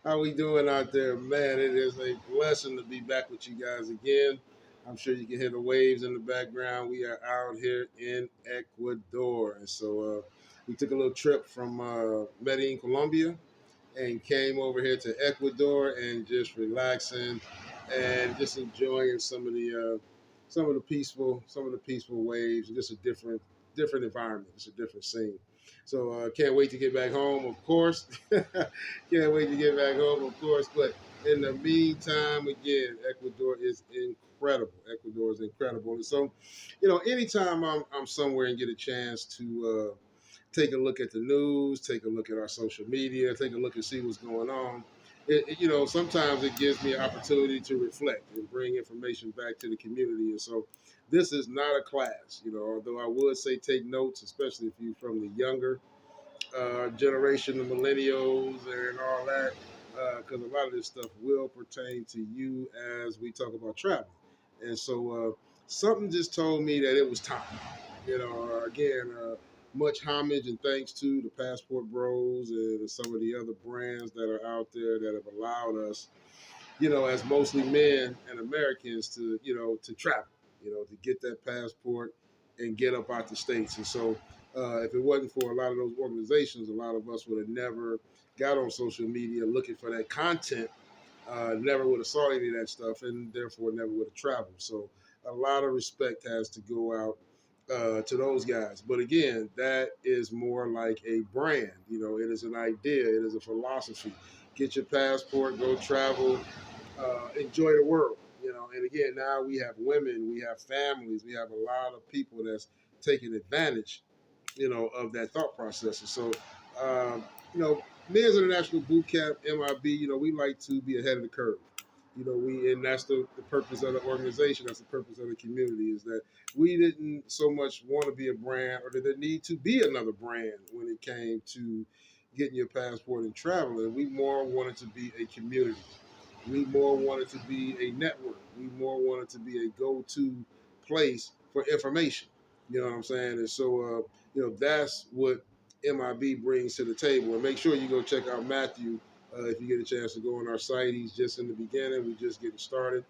How we doing out there, man? It is a blessing to be back with you guys again. I'm sure you can hear the waves in the background. We are out here in Ecuador, and so we took a little trip from Medellin, Colombia, and came over here to Ecuador and just relaxing and just enjoying some of the peaceful waves, just a different environment. It's a different scene. So can't wait to get back home, of course. Can't wait to get back home, of course. But in the meantime, again, Ecuador is incredible. Ecuador is incredible. And so, anytime I'm somewhere and get a chance to take a look at the news, take a look at our social media, take a look and see what's going on. Sometimes it gives me an opportunity to reflect and bring information back to the community. And so this is not a class, although I would say take notes, especially if you're from the younger generation, the millennials, and all that, because a lot of this stuff will pertain to you as we talk about travel. And so something just told me that it was time. Again, much homage and thanks to the Passport Bros and some of the other brands that are out there that have allowed us, as mostly men and Americans to travel, to get that passport and get up out the States. And so if it wasn't for a lot of those organizations, a lot of us would have never got on social media looking for that content, never would have saw any of that stuff, and therefore never would have traveled. So a lot of respect has to go out to those guys. But again, that is more like a brand. It is an idea. It is a philosophy. Get your passport, go travel, enjoy the world. And again, now we have women, we have families, we have a lot of people that's taking advantage, of that thought process. And so, um, you know, Men's International Boot Camp, MIB, we like to be ahead of the curve. And that's the purpose of the organization. That's the purpose of the community, is that we didn't so much want to be a brand, or did there need to be another brand when it came to getting your passport and traveling. We more wanted to be a community. We more wanted to be a network. We more wanted to be a go-to place for information. You know what I'm saying? And so, that's what MIB brings to the table. And make sure you go check out Matthew if you get a chance to go on our site. He's just in the beginning. We're just getting started.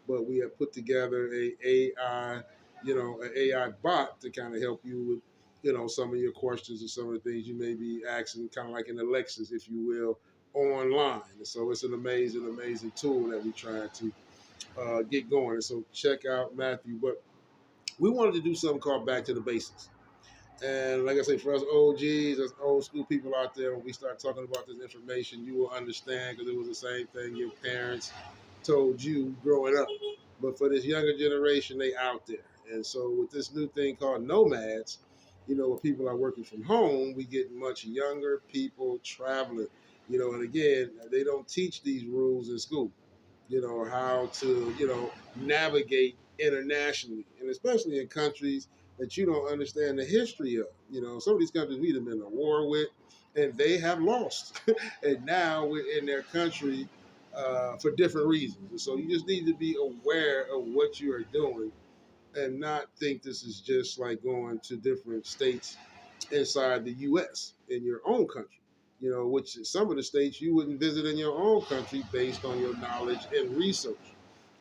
But we have put together an AI bot to kind of help you with, some of your questions and some of the things you may be asking, kind of like an Alexis, if you will, online. And so it's an amazing, amazing tool that we try to get going. And so check out Matthew. But we wanted to do something called Back to the Basics. And like I say, for us OGs, us old school people out there, when we start talking about this information, you will understand, because it was the same thing your parents told you growing up. But for this younger generation, they out there. And so with this new thing called nomads, where people are working from home, we get much younger people traveling. And again, they don't teach these rules in school. How to, navigate internationally, and especially in countries that you don't understand the history of. Some of these countries we've been in a war with, and they have lost, and now we're in their country for different reasons. And so you just need to be aware of what you are doing, and not think this is just like going to different states inside the U.S. in your own country. Which some of the states you wouldn't visit in your own country based on your knowledge and research.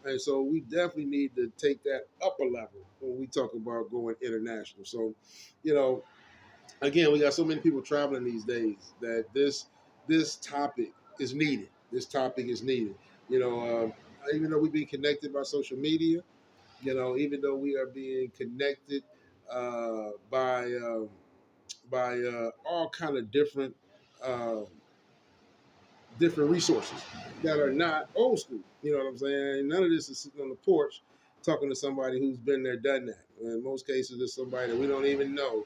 And so we definitely need to take that up a level when we talk about going international. So, you know, again, we got so many people traveling these days that this topic is needed. This topic is needed. Even though we've been connected by social media, even though we are being connected by all kind of uh, different resources that are not old school. You know what I'm saying? None of this is sitting on the porch talking to somebody who's been there, done that. In most cases, it's somebody that we don't even know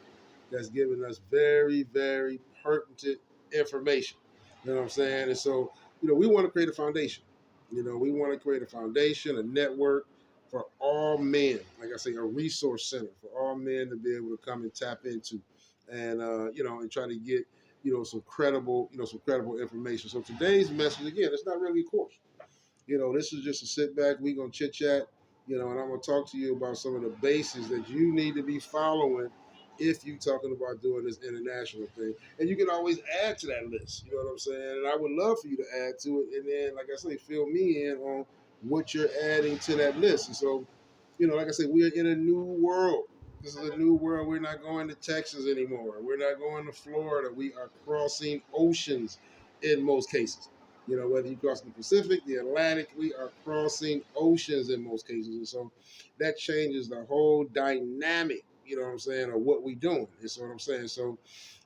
that's giving us very, very pertinent information. You know what I'm saying? And so, we want to create a foundation. We want to create a foundation, a network for all men. Like I say, a resource center for all men to be able to come and tap into, and and try to get some credible information. So today's message, again, it's not really a course. This is just a sit back. We're gonna chit chat. And I'm gonna talk to you about some of the bases that you need to be following if you talking about doing this international thing. And you can always add to that list. You know what I'm saying? And I would love for you to add to it. And then, like I say, fill me in on what you're adding to that list. And so, like I said, we're in a new world. This is a new world. We're not going to Texas anymore. We're not going to Florida. We are crossing oceans in most cases. Whether you cross the Pacific, the Atlantic, we are crossing oceans in most cases. And so that changes the whole dynamic, what I'm saying, of what we doing. That's what I'm saying. So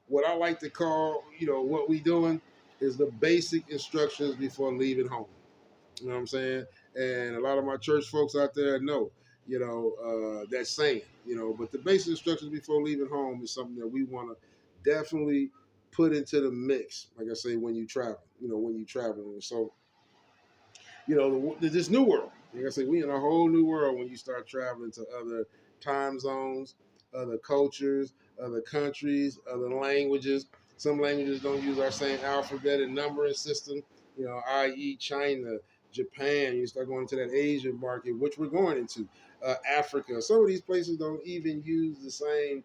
what I like to call, what we doing is the basic instructions before leaving home. You know what I'm saying? And a lot of my church folks out there know, that saying, but the basic instructions before leaving home is something that we want to definitely put into the mix. Like I say, when you travel, And so, this new world, like I say, we in a whole new world when you start traveling to other time zones, other cultures, other countries, other languages. Some languages don't use our same alphabet and numbering system, i.e. China, Japan. You start going into that Asian market, which we're going into, Africa. Some of these places don't even use the same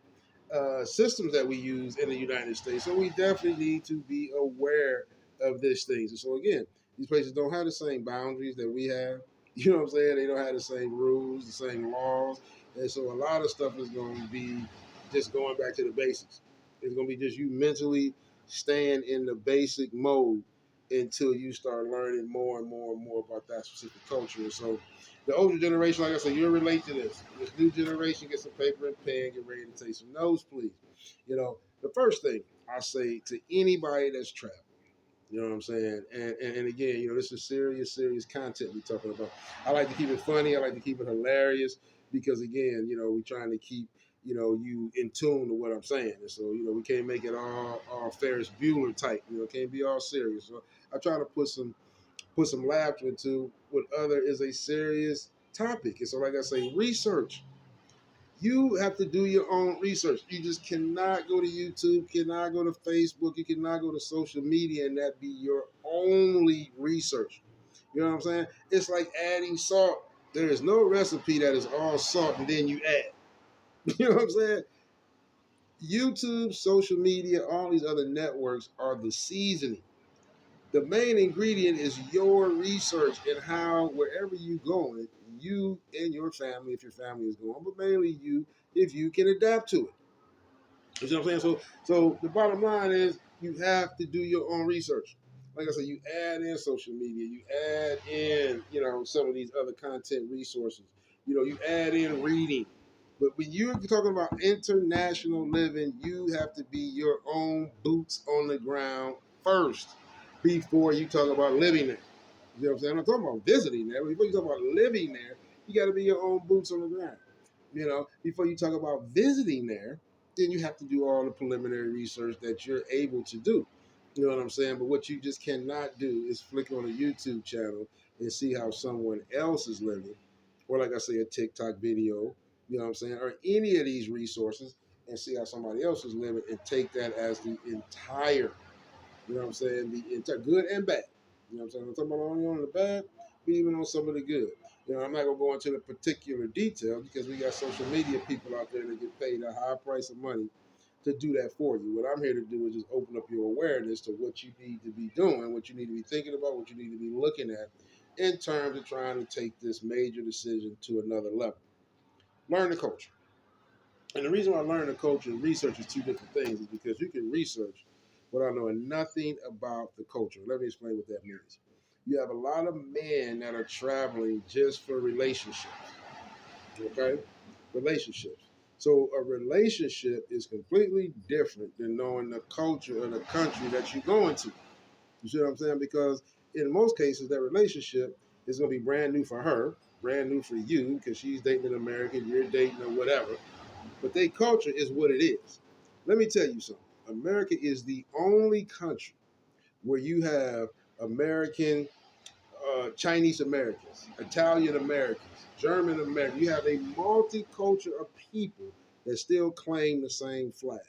systems that we use in the United States. So we definitely need to be aware of these things. And so again, these places don't have the same boundaries that we have. You know what I'm saying? They don't have the same rules, the same laws. And so a lot of stuff is going to be just going back to the basics. It's going to be just you mentally staying in the basic mode until you start learning more and more and more about that specific culture. And so the older generation, like I said, you'll relate to this. This new generation, get some paper and pen, get ready to take some notes, please. The first thing I say to anybody that's traveling, you know what I'm saying? And again, this is serious content we're talking about. I like to keep it funny. I like to keep it hilarious because, again, we're trying to keep, you in tune to what I'm saying. And so, we can't make it all Ferris Bueller type. Can't be all serious. So I try to put some laughter into what other is a serious topic. And so, like I say, research. You have to do your own research. You just cannot go to YouTube, cannot go to Facebook, you cannot go to social media and that be your only research. You know what I'm saying? It's like adding salt. There is no recipe that is all salt and then you add. You know what I'm saying? YouTube, social media, all these other networks are the seasoning. The main ingredient is your research and how, wherever you going, you and your family, if your family is going, but mainly you, if you can adapt to it. You see what I'm saying? So the bottom line is you have to do your own research. Like I said, you add in social media, you add in, some of these other content resources. You add in reading. But when you're talking about international living, you have to be your own boots on the ground first before you talk about living there. You know what I'm saying? I'm not talking about visiting there. Before you talk about living there, you got to be your own boots on the ground. Before you talk about visiting there, then you have to do all the preliminary research that you're able to do. You know what I'm saying? But what you just cannot do is flick on a YouTube channel and see how someone else is living, or like I say, a TikTok video, you know what I'm saying, or any of these resources and see how somebody else is living and take that as the entire, you know what I'm saying, the entire good and bad. You know what I'm saying? I'm talking about only on the bad, but even on some of the good. I'm not going to go into the particular details because we got social media people out there that get paid a high price of money to do that for you. What I'm here to do is just open up your awareness to what you need to be doing, what you need to be thinking about, what you need to be looking at in terms of trying to take this major decision to another level. Learn the culture. And the reason why learn the culture and research is two different things is because you can research without knowing nothing about the culture. Let me explain what that means. You have a lot of men that are traveling just for relationships. Okay? Relationships. So a relationship is completely different than knowing the culture of the country that you're going to. You see what I'm saying? Because in most cases, that relationship is going to be brand new for her, brand new for you, because she's dating an American, you're dating or whatever. But their culture is what it is. Let me tell you something. America is the only country where you have American, Chinese Americans, Italian Americans, German Americans. You have a multicultural of people that still claim the same flag.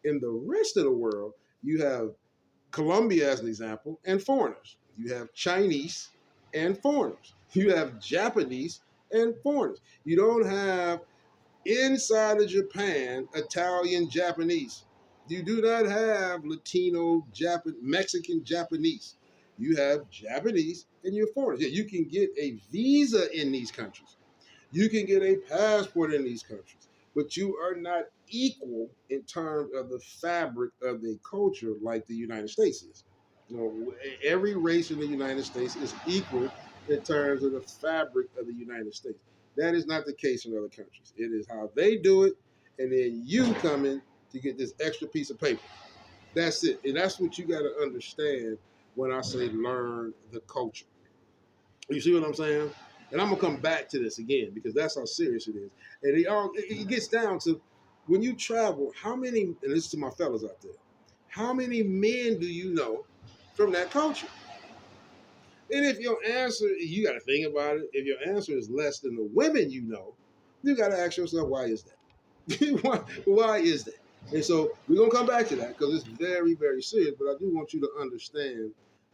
In the rest of the world, you have Colombia as an example, and foreigners. You have Chinese and foreigners. You have Japanese and foreigners. You don't have Inside of Japan, Italian, Japanese. You do not have Latino, Mexican, Japanese. You have Japanese and you're foreigners. Yeah, you can get a visa in these countries. You can get a passport in these countries, but you are not equal in terms of the fabric of the culture like the United States is. You know, every race in the United States is equal in terms of the fabric of the United States. That is not the case in other countries. It is how they do it, and then you come in to get this extra piece of paper. That's it. And that's what you got to understand when I say learn the culture. You see what I'm saying? And I'm gonna come back to this again because that's how serious it is. And it gets down to when you travel, how many, and this is to my fellas out there, how many men do you know from that culture? And if your answer, you got to think about it. If your answer is less than the women you know, you got to ask yourself, why is that? why is that? And so we're gonna come back to that because it's very, very serious. But I do want you to understand.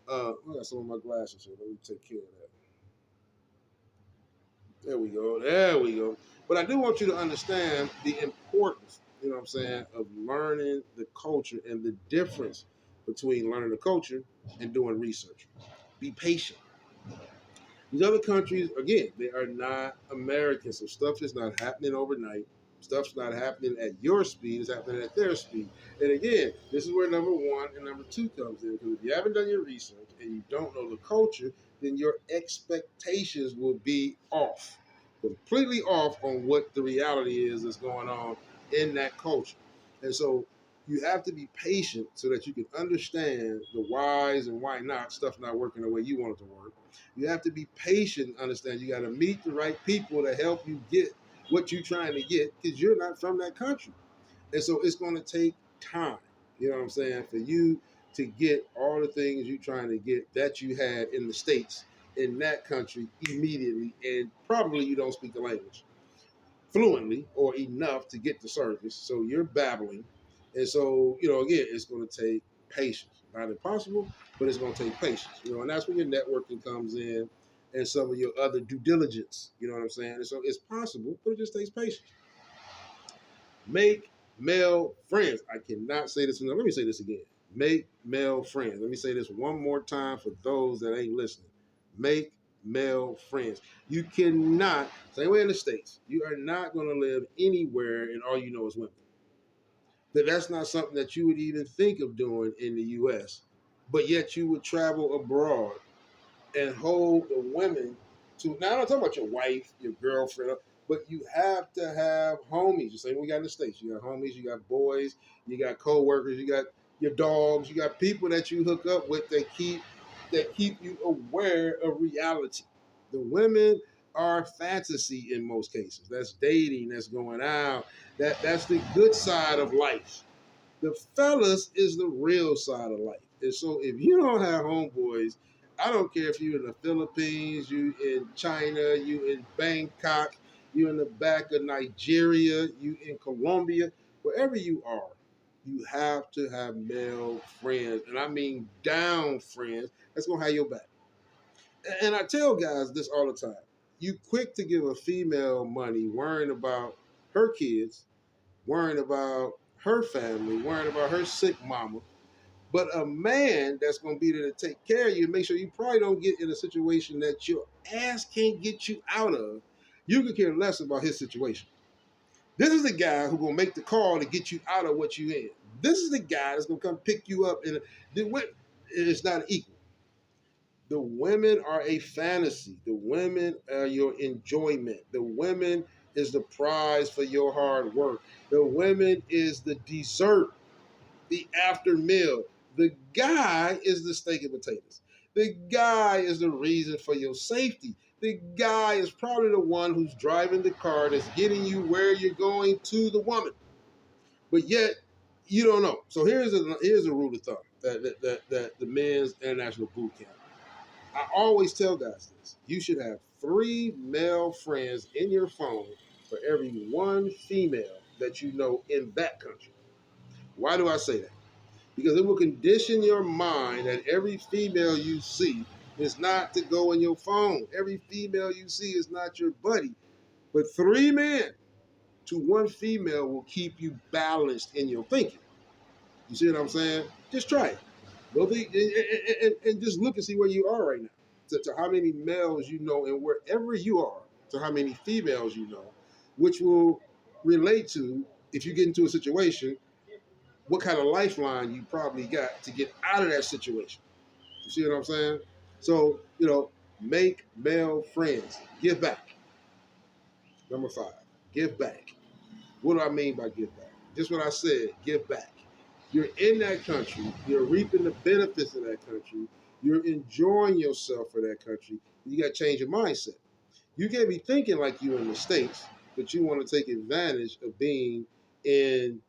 I got some of my glasses here. Let me take care of that. There we go. There we go. But I do want you to understand the importance, you know what I'm saying, of learning the culture and the difference between learning the culture and doing research. Be patient. These other countries, again, they are not American, so stuff is not happening overnight. Stuff's not happening at your speed, it's happening at their speed. And again, this is where number one and number two comes in. Because if you haven't done your research and you don't know the culture, then your expectations will be off. Completely off on what the reality is that's going on in that culture. And so you have to be patient so that you can understand the whys and why not stuff not working the way you want it to work. You have to be patient and understand you got to meet the right people to help you get what you're trying to get because you're not from that country. And so it's going to take time, you know what I'm saying, for you to get all the things you're trying to get that you had in the States in that country immediately. And probably you don't speak the language fluently or enough to get the service. So you're babbling. And so, you know, again, it's going to take patience. Not impossible, but it's going to take patience. You know, and that's when your networking comes in and some of your other due diligence. You know what I'm saying? And so it's possible, but it just takes patience. Make male friends. I cannot say this enough. Let me say this again. Make male friends. Let me say this one more time for those that ain't listening. Make male friends. You cannot, same way in the States, you are not going to live anywhere and all you know is women. That's not something that you would even think of doing in the U.S., but yet you would travel abroad and hold the women to, now I'm not talking about your wife, your girlfriend, but you have to have homies. The same we got in the States. You got homies, you got boys, you got co-workers, you got your dogs, you got people that you hook up with that keep you aware of reality. The women are fantasy in most cases. That's dating, that's going out, that's the good side of life. The fellas is the real side of life. And so if you don't have homeboys, I don't care if you're in the Philippines, you in China, you in Bangkok, you in the back of Nigeria, you in Colombia, wherever you are, you have to have male friends. And I mean down friends that's gonna have your back. And I tell guys this all the time. You quick to give a female money worrying about her kids, worrying about her family, worrying about her sick mama. But a man that's going to be there to take care of you, make sure you probably don't get in a situation that your ass can't get you out of. You could care less about his situation. This is the guy who's going to make the call to get you out of what you in. This is the guy that's going to come pick you up. And it's not equal. The women are a fantasy. The women are your enjoyment. The women is the prize for your hard work. The women is the dessert, the after meal. The guy is the steak and potatoes. The guy is the reason for your safety. The guy is probably the one who's driving the car that's getting you where you're going to the woman. But yet, you don't know. So here's a rule of thumb that the men's international boot camp. I always tell guys this. You should have 3 male friends in your phone for every 1 female that you know in that country. Why do I say that? Because it will condition your mind that every female you see is not to go in your phone. Every female you see is not your buddy. But 3 men, to one female will keep you balanced in your thinking. You see what I'm saying? Just try it. Go and just look and see where you are right now. To how many males you know, and wherever you are, to how many females you know, which will relate to, if you get into a situation, what kind of lifeline you probably got to get out of that situation. You see what I'm saying? So, make male friends. Give back. Number 5, give back. What do I mean by give back? Just what I said, give back. You're in that country. You're reaping the benefits of that country. You're enjoying yourself for that country. You got to change your mindset. You can't be thinking like you're in the States, but you want to take advantage of being in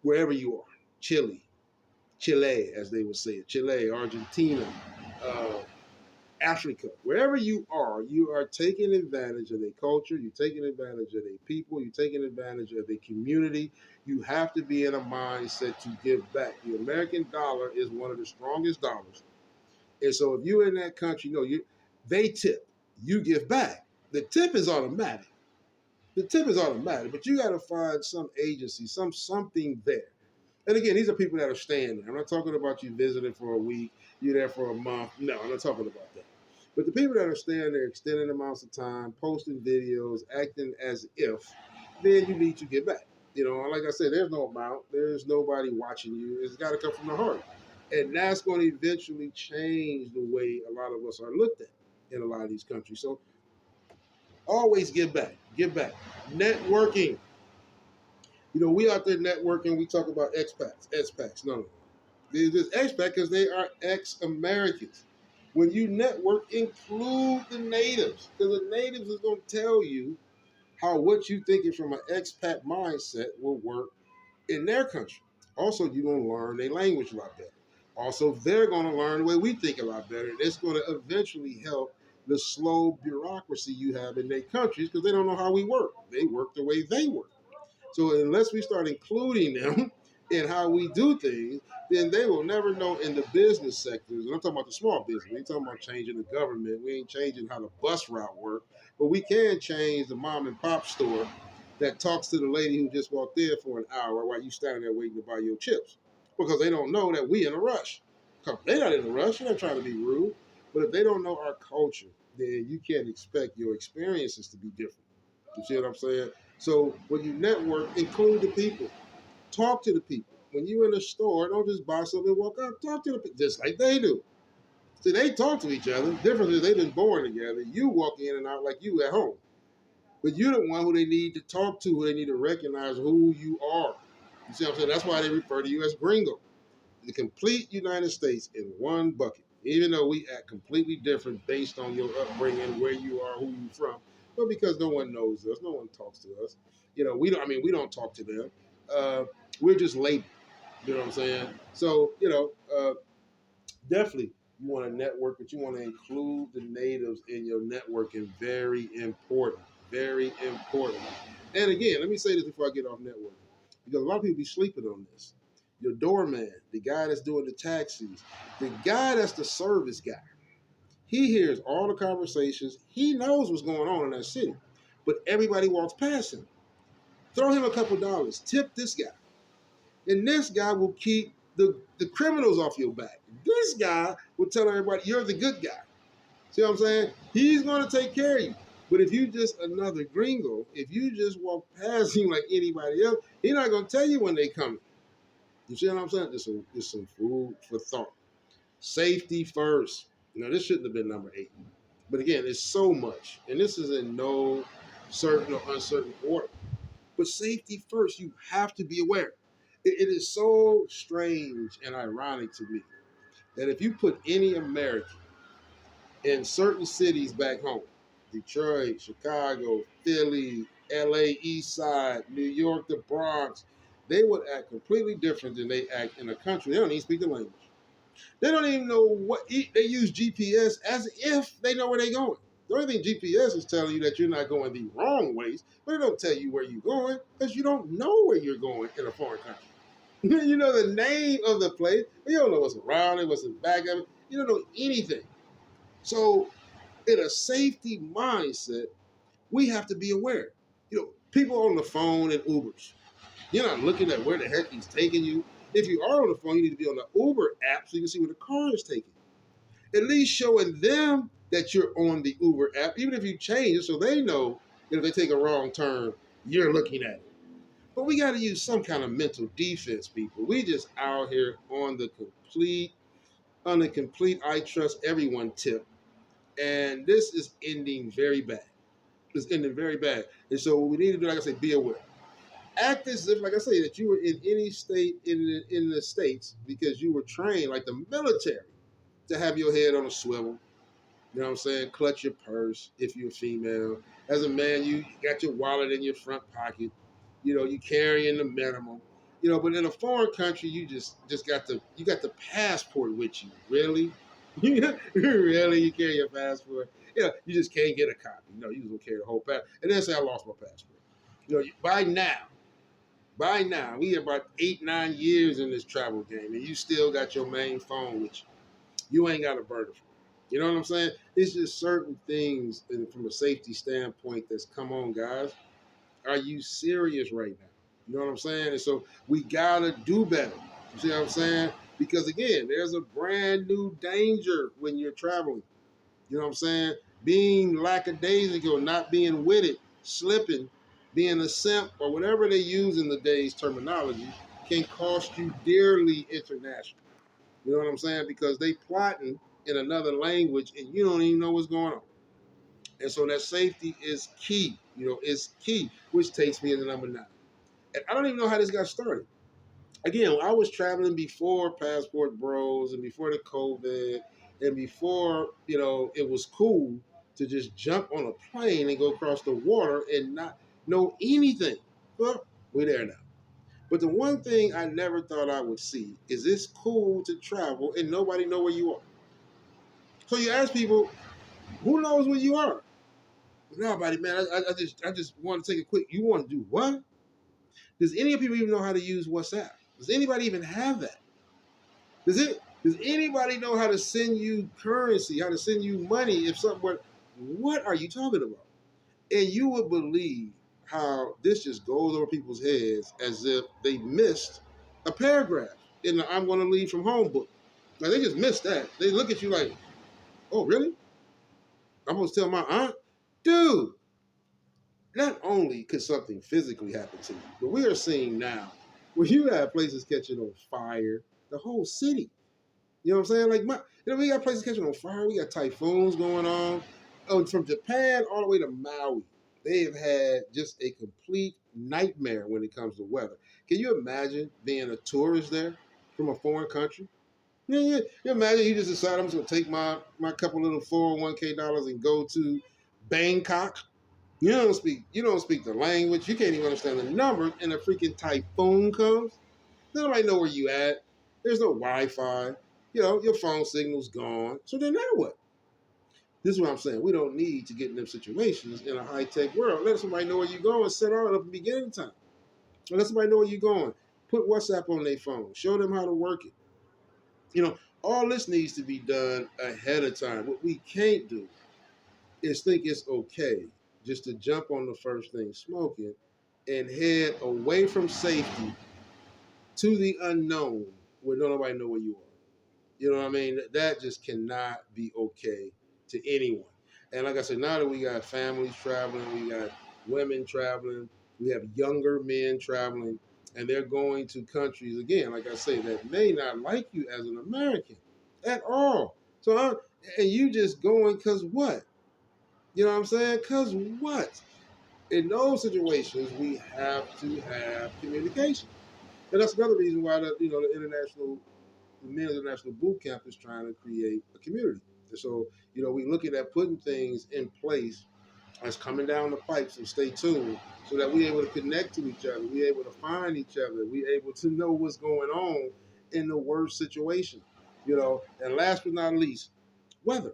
wherever you are. Chile, as they would say it. Chile, Argentina, uh, Africa, wherever you are taking advantage of their culture, you're taking advantage of their people, you're taking advantage of their community. You have to be in a mindset to give back. The American dollar is one of the strongest dollars. And so if you're in that country, they tip, you give back. The tip is automatic. But you got to find some agency, something there. And again, these are people that are staying there. I'm not talking about you visiting for a week, you're there for a month. No, I'm not talking about that. But the people that are staying there extended amounts of time, posting videos, acting as if, then you need to get back. Like I said, there's no amount. There's nobody watching you. It's got to come from the heart. And that's going to eventually change the way a lot of us are looked at in a lot of these countries. So always give back. Give back. Networking. We out there networking, we talk about expats. No. They're just expat because they are ex-Americans. When you network, include the natives, because the natives is going to tell you how what you thinking from an expat mindset will work in their country. Also, you're going to learn their language a lot better. Also, they're going to learn the way we think a lot better. It's going to eventually help the slow bureaucracy you have in their countries because they don't know how we work. They work the way they work. So unless we start including them in how we do things, then they will never know in the business sectors. And I'm talking about the small business. We ain't talking about changing the government. We ain't changing how the bus route works. But we can change the mom and pop store that talks to the lady who just walked in for an hour while you standing there waiting to buy your chips. Because they don't know that we in a rush. They're not in a rush. They're not trying to be rude. But if they don't know our culture, then you can't expect your experiences to be different. You see what I'm saying? So when you network, include the people. Talk to the people. When you're in a store, don't just buy something and walk out. Talk to the people, just like they do. See, they talk to each other. The difference is they've been born together. You walk in and out like you at home. But you're the one who they need to talk to, who they need to recognize who you are. You see what I'm saying? That's why they refer to you as gringo. The complete United States in one bucket. Even though we act completely different based on your upbringing, where you are, who you're from, but because no one knows us, no one talks to us. We don't talk to them. We're just labeled. You know what I'm saying? So, definitely you want to network, but you want to include the natives in your networking. Very important. Very important. And again, let me say this before I get off networking, because a lot of people be sleeping on this. Your doorman, the guy that's doing the taxis, the guy that's the service guy. He hears all the conversations. He knows what's going on in that city. But everybody walks past him. Throw him a couple dollars. Tip this guy. And this guy will keep the criminals off your back. This guy will tell everybody, you're the good guy. See what I'm saying? He's going to take care of you. But if you just another gringo, if you just walk past him like anybody else, he's not going to tell you when they coming. You see what I'm saying? Just some food for thought. Safety first. This shouldn't have been number 8. But again, it's so much. And this is in no certain or uncertain order. But safety first, you have to be aware. It is so strange and ironic to me that if you put any American in certain cities back home, Detroit, Chicago, Philly, LA, East Side, New York, the Bronx, they would act completely different than they act in a country. They don't even speak the language. They don't even know they use GPS as if they know where they're going. The only thing GPS is telling you that you're not going the wrong ways, but it don't tell you where you're going because you don't know where you're going in a foreign country. You know the name of the place, but you don't know what's around it, what's in the back of it. You don't know anything. So in a safety mindset, we have to be aware. People on the phone and Ubers. You're not looking at where the heck he's taking you. If you are on the phone, you need to be on the Uber app so you can see where the car is taking you. At least showing them that you're on the Uber app, even if you change it so they know that if they take a wrong turn, you're looking at it. But we got to use some kind of mental defense, people. We just out here on the complete I trust everyone tip. And this is ending very bad. It's ending very bad. And so what we need to do, like I say, be aware. Act as if, like I say, that you were in any state in the States because you were trained like the military to have your head on a swivel. You know what I'm saying? Clutch your purse if you're a female. As a man, you got your wallet in your front pocket. You know, you carrying the minimum. You know, but in a foreign country, you got the passport with you. Really? Really? You carry your passport? Yeah, you just can't get a copy. No, you just don't carry the whole passport. And then say I lost my passport. You know, by now, we have about 8, 9 years in this travel game, and you still got your main phone with you. You ain't got a burner phone. You know what I'm saying? It's just certain things from a safety standpoint that's come on, guys. Are you serious right now? You know what I'm saying? And so we gotta do better. You see what I'm saying? Because again, there's a brand new danger when you're traveling. You know what I'm saying? Being lackadaisical, not being with it, slipping, being a simp, or whatever they use in the day's terminology, can cost you dearly internationally. You know what I'm saying? Because they plotting in another language and you don't even know what's going on. And so that safety is key. You know, it's key, which takes me into number 9. And I don't even know how this got started. Again, I was traveling before Passport Bros and before the COVID and before, you know, it was cool to just jump on a plane and go across the water and not know anything. Well, we're there now. But the one thing I never thought I would see is it's cool to travel and nobody know where you are. So you ask people, who knows where you are? Nobody, man. I just want to take a quick. You want to do what? Does any of people even know how to use WhatsApp? Does anybody even have that? Does anybody know how to send you currency, how to send you money if something? What are you talking about? And you would believe how this just goes over people's heads as if they missed a paragraph in the I'm going to leave from home book. Like they just missed that. They look at you like, oh, really? I'm supposed to tell my aunt? Dude, not only could something physically happen to you, but we are seeing now where you have places catching on fire, the whole city. You know what I'm saying? Like, we got places catching on fire. We got typhoons going on. Oh, from Japan all the way to Maui. They have had just a complete nightmare when it comes to weather. Can you imagine being a tourist there from a foreign country? Yeah. You imagine you just decide I'm just gonna take my couple little 401k dollars and go to Bangkok. You don't speak the language. You can't even understand the numbers, and a freaking typhoon comes. Nobody know where you at. There's no Wi-Fi. You know, your phone signal's gone. So then now what? This is what I'm saying. We don't need to get in them situations in a high-tech world. Let somebody know where you're going. Set all up at the beginning time. Let somebody know where you're going. Put WhatsApp on their phone. Show them how to work it. You know, all this needs to be done ahead of time. What we can't do is think it's okay just to jump on the first thing smoking and head away from safety to the unknown where nobody know where you are. You know what I mean? That just cannot be okay to anyone. And like I said, now that we got families traveling, we got women traveling, we have younger men traveling, and they're going to countries, again, like I say, that may not like you as an American at all. And you just going because what? You know what I'm saying? Because what? In those situations, we have to have communication. And that's another reason why the Men's International Boot Camp is trying to create a community. And so, we're looking at putting things in place that's coming down the pipe, so stay tuned, so that we're able to connect to each other, we're able to find each other, we're able to know what's going on in the worst situation. And last but not least, weather.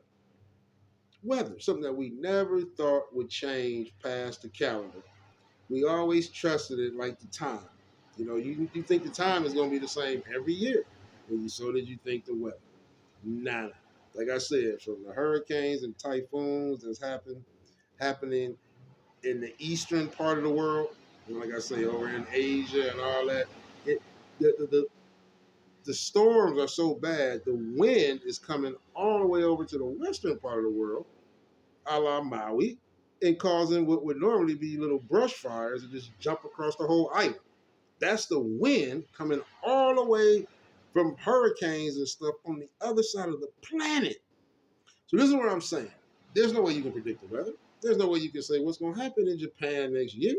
Weather, something that we never thought would change past the calendar. We always trusted it like the time. You think the time is going to be the same every year. And so did you think the weather. Nada. Like I said, from the hurricanes and typhoons that's happening in the eastern part of the world, like I say, over in Asia and all that, it, the storms are so bad, the wind is coming all the way over to the western part of the world, a la Maui, and causing what would normally be little brush fires that just jump across the whole island. That's the wind coming all the way from hurricanes and stuff on the other side of the planet. So this is what I'm saying. There's no way you can predict the weather. There's no way you can say what's going to happen in Japan next year.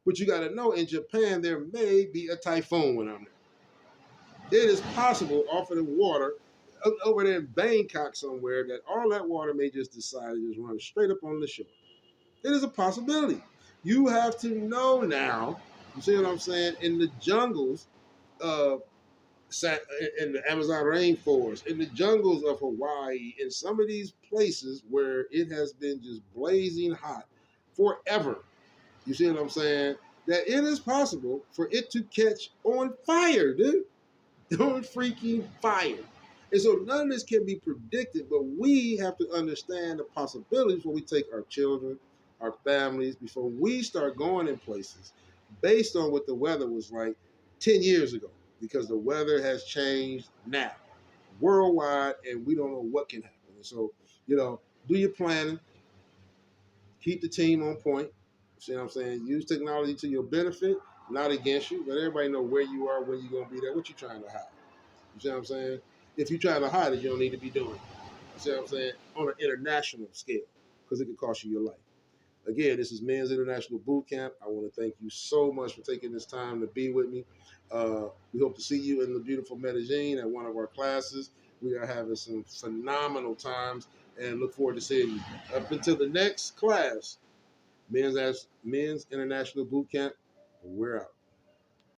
But you got to know in Japan there may be a typhoon when I'm there. It is possible off of the water over there in Bangkok somewhere that all that water may just decide to just run straight up on the shore. It is a possibility. You have to know now. You see what I'm saying? In the jungles, uh, in the Amazon rainforest, in the jungles of Hawaii, in some of these places where it has been just blazing hot forever. You see what I'm saying? That it is possible for it to catch on fire, dude. On freaking fire. And so none of this can be predicted, but we have to understand the possibilities when we take our children, our families, before we start going in places based on what the weather was like 10 years ago, because the weather has changed now worldwide and we don't know what can happen. And so, do your planning, keep the team on point. See what I'm saying? Use technology to your benefit, not against you. Let everybody know where you are, when you're going to be there, what you're trying to hide. You see what I'm saying? If you're trying to hide it, you don't need to be doing it. You see what I'm saying? On an international scale, because it could cost you your life. Again, this is Men's International Boot Camp. I want to thank you so much for taking this time to be with me. We hope to see you in the beautiful Medellin at one of our classes. We are having some phenomenal times and look forward to seeing you. Up until the next class, Men's International Boot Camp, we're out.